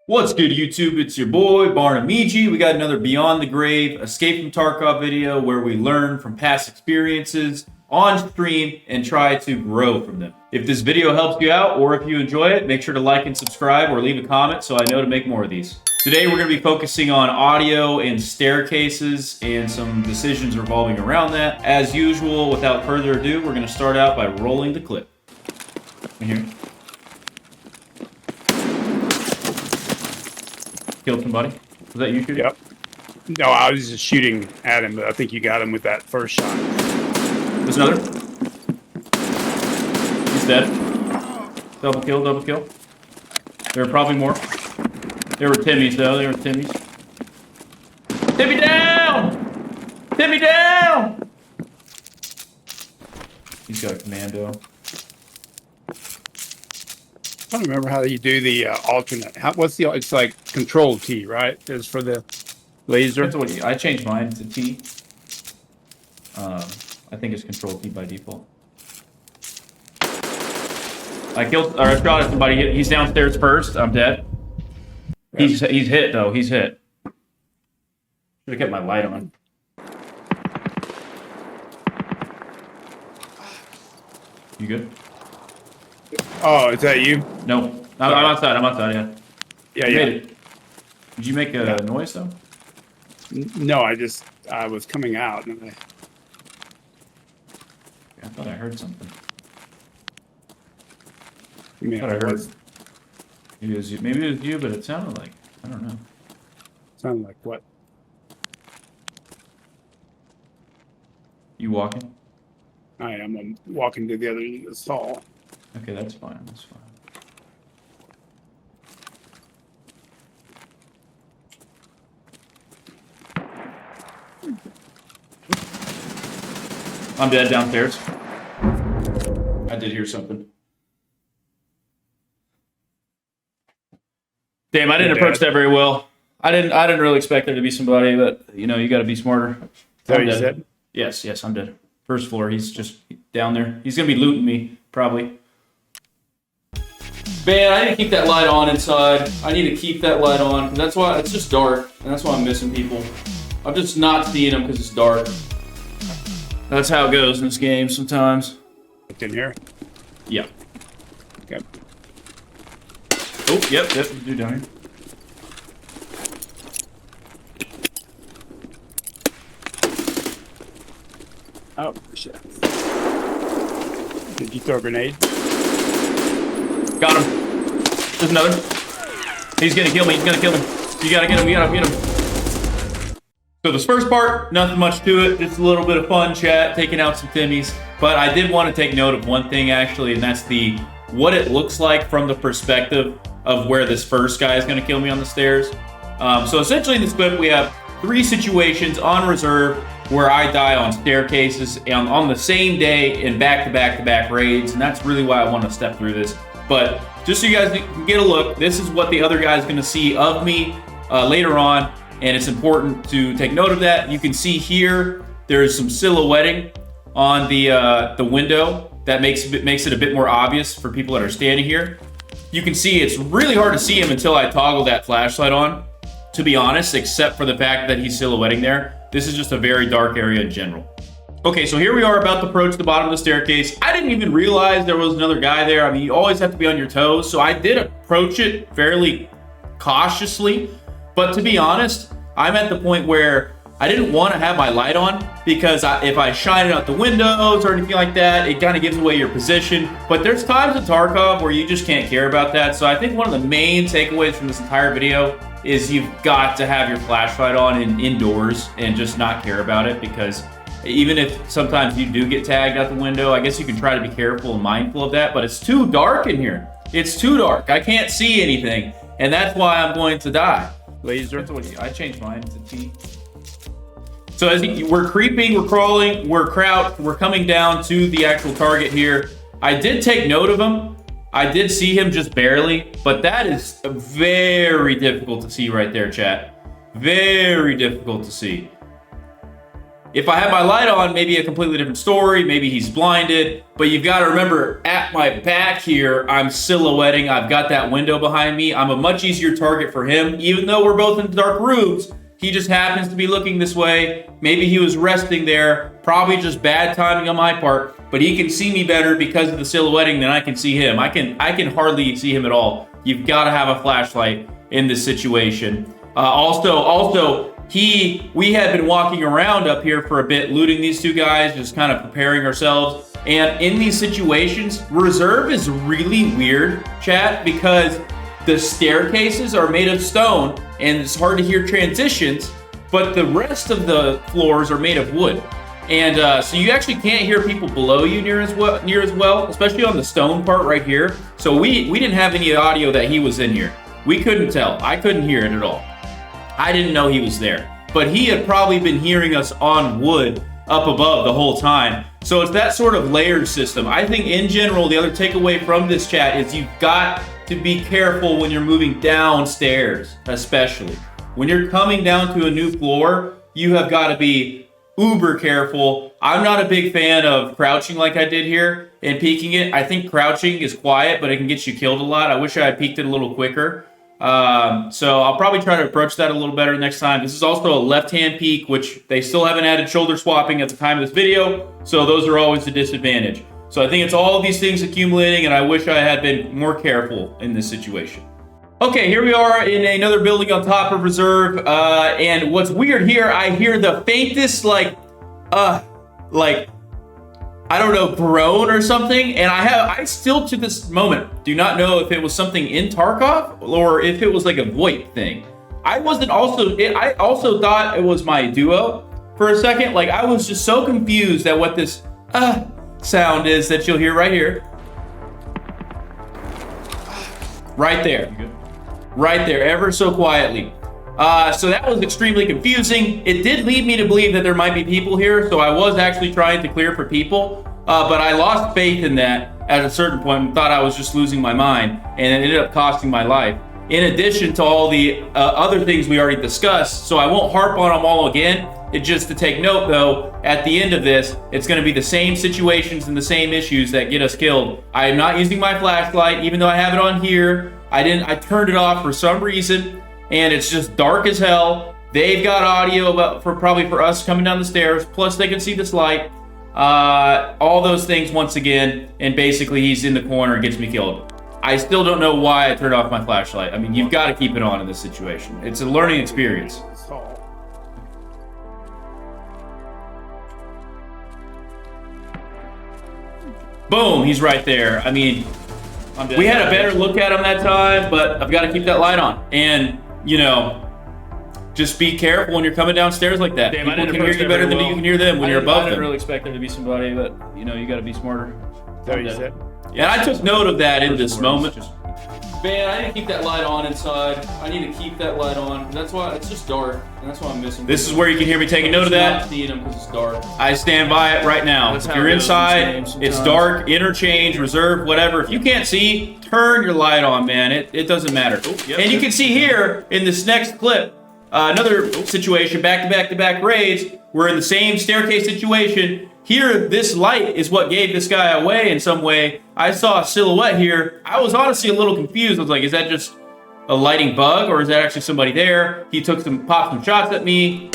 What's good, YouTube? It's your boy, Barnamiji. We got another Beyond the Grave Escape from Tarkov video where we learn from past experiences on stream and try to grow from them. If this video helps you out or if you enjoy it, make sure to like and subscribe or leave a comment so I know to make more of these. Today we're going to be focusing on audio and staircases and some decisions revolving around that. As usual, without further ado, we're going to start out by rolling the clip. In here. Killed somebody? Was that you shooting? Yep. No, I was just shooting at him, but I think you got him with that first shot. There's another. He's dead. Double kill, double kill. There were probably more. There were Timmys, though. There were Timmys. Timmy down! Timmy down! He's got a commando. I don't remember how you do the alternate. What's the? It's like Control T, right? It's for the laser. That's what I changed mine to T. I think it's Control T by default. I shot at somebody. He's downstairs first. I'm dead. Yep. He's hit though. He's hit. Should have kept my light on. You good? Oh, is that you? No. I'm outside. I'm outside, yeah. Yeah, you yeah. made it. Did you make a noise, though? No, I was coming out. And I thought I heard something. I thought I heard. Maybe it was you, but it sounded like, I don't know. Sounded like what? You walking? I am. I'm walking to the other end of the stall. Okay, that's fine. That's fine. I'm dead downstairs. I did hear something. Damn, I didn't approach that very well. I didn't really expect there to be somebody, but you know, you got to be smarter. So you said? Yes, I'm dead. First floor. He's just down there. He's gonna be looting me probably. Man, I need to keep that light on inside. I need to keep that light on. That's why it's just dark, and that's why I'm missing people. I'm just not seeing them because it's dark. That's how it goes in this game sometimes. In here? Yeah. Okay. Oh, yep, dude down here. Oh, shit. Did you throw a grenade? Got him. There's another. He's gonna kill me. He's gonna kill him. You gotta get him. You gotta get him. So this first part, nothing much to it. Just a little bit of fun chat, taking out some Timmies. But I did want to take note of one thing actually, and that's what it looks like from the perspective of where this first guy is gonna kill me on the stairs. So essentially in this clip, we have 3 situations on reserve where I die on staircases and on the same day in back-to-back-to-back raids, and that's really why I want to step through this. But just so you guys can get a look, this is what the other guy is going to see of me later on, and it's important to take note of that. You can see here there's some silhouetting on the window that makes it a bit more obvious for people that are standing here. You can see it's really hard to see him until I toggle that flashlight on, to be honest, except for the fact that he's silhouetting there. This is just a very dark area in general. Okay, so here we are about to approach the bottom of the staircase. I didn't even realize there was another guy there. I mean, you always have to be on your toes. So I did approach it fairly cautiously. But to be honest, I'm at the point where I didn't want to have my light on because if I shine it out the windows or anything like that, it kind of gives away your position. But there's times in Tarkov where you just can't care about that. So I think one of the main takeaways from this entire video is you've got to have your flashlight on indoors and just not care about it, because even if sometimes you do get tagged out the window, I guess you can try to be careful and mindful of that, but it's too dark in here. It's too dark. I can't see anything, and that's why I'm going to die. Laser. I changed mine to T. So as we're creeping, we're crawling, we're crouched, we're coming down to the actual target here. I did take note of him. I did see him just barely, but that is very difficult to see right there, chat. Very difficult to see. if I had my light on, maybe a completely different story. Maybe he's blinded. But you've got to remember, at my back here, I'm silhouetting. I've got that window behind me. I'm a much easier target for him. Even though we're both in dark rooms, he just happens to be looking this way. Maybe he was resting there. Probably just bad timing on my part. But he can see me better because of the silhouetting than I can see him. I can hardly see him at all. You've got to have a flashlight in this situation. We had been walking around up here for a bit, looting these two guys, just kind of preparing ourselves. And in these situations, reserve is really weird, chat, because the staircases are made of stone and it's hard to hear transitions, but the rest of the floors are made of wood. And so you actually can't hear people below you near as well, especially on the stone part right here. So we didn't have any audio that he was in here. We couldn't tell. I couldn't hear it at all. I didn't know he was there. But he had probably been hearing us on wood up above the whole time. So it's that sort of layered system. I think in general, the other takeaway from this chat is you've got to be careful when you're moving downstairs, especially. When you're coming down to a new floor, you have got to be uber careful. I'm not a big fan of crouching like I did here and peeking it. I think crouching is quiet, but it can get you killed a lot. I wish I had peeked it a little quicker. So I'll probably try to approach that a little better next time. This is also a left-hand peek, which they still haven't added shoulder swapping at the time of this video. So those are always a disadvantage. So I think it's all of these things accumulating, and I wish I had been more careful in this situation. Okay, here we are in another building on top of reserve, and what's weird here, I hear the faintest, like, I don't know, groan or something, and I still to this moment do not know if it was something in Tarkov or if it was like a VoIP thing. I also thought it was my duo for a second. Like, I was just so confused at what this sound is that you'll hear right here. Right there. Right there, ever so quietly. So that was extremely confusing. It did lead me to believe that there might be people here, so I was actually trying to clear for people, but I lost faith in that at a certain point and thought I was just losing my mind, and it ended up costing my life. In addition to all the other things we already discussed, so I won't harp on them all again. It's just to take note, though, at the end of this, it's going to be the same situations and the same issues that get us killed. I am not using my flashlight, even though I have it on here. I turned it off for some reason, and it's just dark as hell. They've got audio probably for us coming down the stairs, plus they can see this light. All those things once again, and basically he's in the corner and gets me killed. I still don't know why I turned off my flashlight. I mean, you've got to keep it on in this situation. It's a learning experience. Boom, he's right there. I mean, we had a better look at him that time, but I've got to keep that light on. And, you know, just be careful when you're coming downstairs like that. Damn, people can hear you better than you can hear them when you're above them. I didn't really expect there to be somebody, but, you know, you got to be smarter. Yeah, I took note of that in this moment. Man, I need to keep that light on inside. I need to keep that light on. That's why it's just dark, and that's why I'm missing. This is where you can hear me taking note of that. I'm seeing them because it's dark. I stand by it right now. If you're inside, it's dark, interchange, reserve, whatever. If you can't see, turn your light on, man. It doesn't matter. And you can see here in this next clip, another situation, back-to-back raids. We're in the same staircase situation. Here, this light is what gave this guy away in some way. I saw a silhouette here. I was honestly a little confused. I was like, is that just a lighting bug or is that actually somebody there? He popped some shots at me.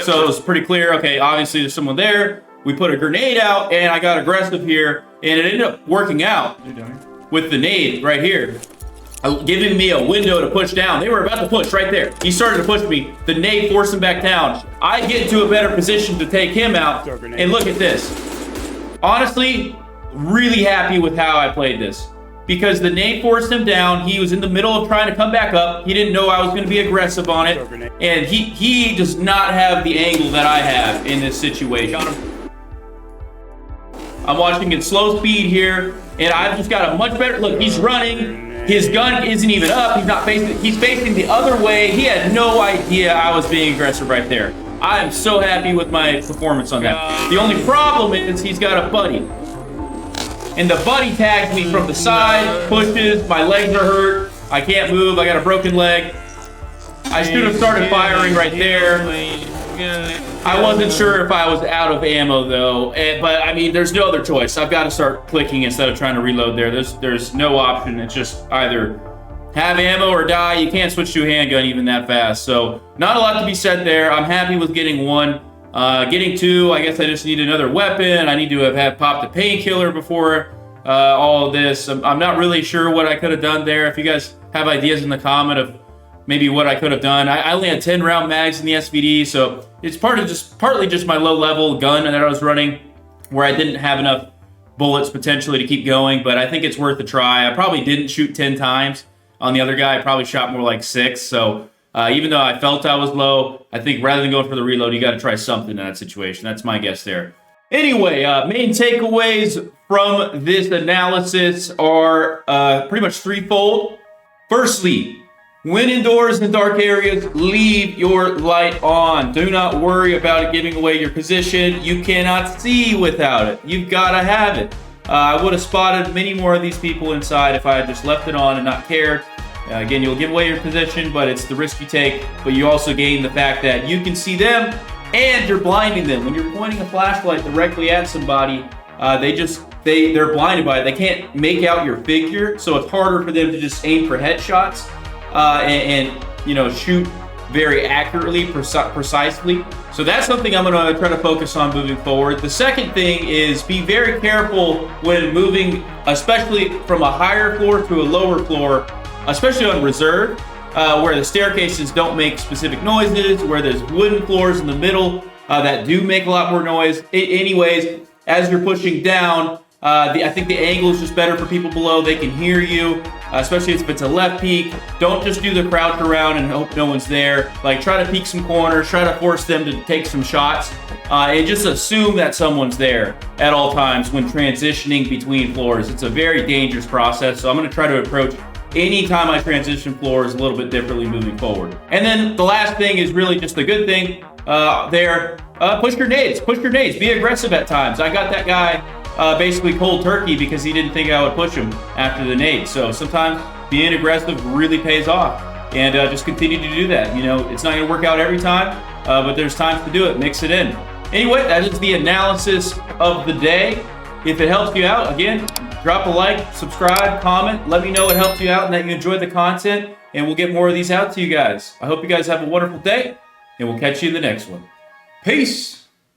So it was pretty clear. Okay, obviously there's someone there. We put a grenade out and I got aggressive here and it ended up working out with the nade right here, giving me a window to push down. They were about to push right there. He started to push me. The nade forced him back down. I get into a better position to take him out. And look at this. Honestly, really happy with how I played this. Because the nade forced him down. He was in the middle of trying to come back up. He didn't know I was going to be aggressive on it. And he does not have the angle that I have in this situation. I'm watching in slow speed here. And I've just got a much better... Look, he's running. His gun isn't even up. He's facing the other way. He had no idea I was being aggressive right there. I am so happy with my performance on that. The only problem is he's got a buddy. And the buddy tags me from the side, pushes, my legs are hurt. I can't move, I got a broken leg. I should have started firing right there. I wasn't sure if I was out of ammo though, but I mean, there's no other choice. I've got to start clicking instead of trying to reload there. There's no option. It's just either have ammo or die. You can't switch to a handgun even that fast. So not a lot to be said there. I'm happy with getting one. Getting two, I guess I just need another weapon. I need to have had popped a painkiller before all of this. I'm not really sure what I could have done there. If you guys have ideas in the comment of maybe what I could have done. I only had 10 round mags in the SVD, so it's partly just my low level gun that I was running where I didn't have enough bullets potentially to keep going, but I think it's worth a try. I probably didn't shoot 10 times. On the other guy, I probably shot more like 6, so even though I felt I was low, I think rather than going for the reload, you got to try something in that situation. That's my guess there. Anyway, main takeaways from this analysis are pretty much threefold. Firstly, when indoors in dark areas, leave your light on. Do not worry about it giving away your position. You cannot see without it. You've got to have it. I would have spotted many more of these people inside if I had just left it on and not cared. Again, you'll give away your position, but it's the risk you take. But you also gain the fact that you can see them and you're blinding them. When you're pointing a flashlight directly at somebody, they're blinded by it. They can't make out your figure, so it's harder for them to just aim for headshots and shoot very accurately, precisely. So that's something I'm going to try to focus on moving forward. The second thing is be very careful when moving, especially from a higher floor to a lower floor, especially on reserve, where the staircases don't make specific noises, where there's wooden floors in the middle that do make a lot more noise. Anyways, as you're pushing down, I think the angle is just better for people below. They can hear you, especially if it's a left peek. Don't just do the crouch around and hope no one's there. Like, try to peek some corners, try to force them to take some shots, and just assume that someone's there at all times when transitioning between floors. It's a very dangerous process, so I'm going to try to approach anytime I transition floors a little bit differently moving forward. And then the last thing is really just the good thing there. Push grenades. Push grenades. Be aggressive at times. I got that guy basically cold turkey because he didn't think I would push him after the nade. So sometimes being aggressive really pays off, and just continue to do that. It's not going to work out every time, but there's times to do it. Mix it in. Anyway, that is the analysis of the day. If it helps you out, again, drop a like, subscribe, comment. Let me know it helped you out and that you enjoyed the content, and we'll get more of these out to you guys. I hope you guys have a wonderful day, and we'll catch you in the next one. Peace.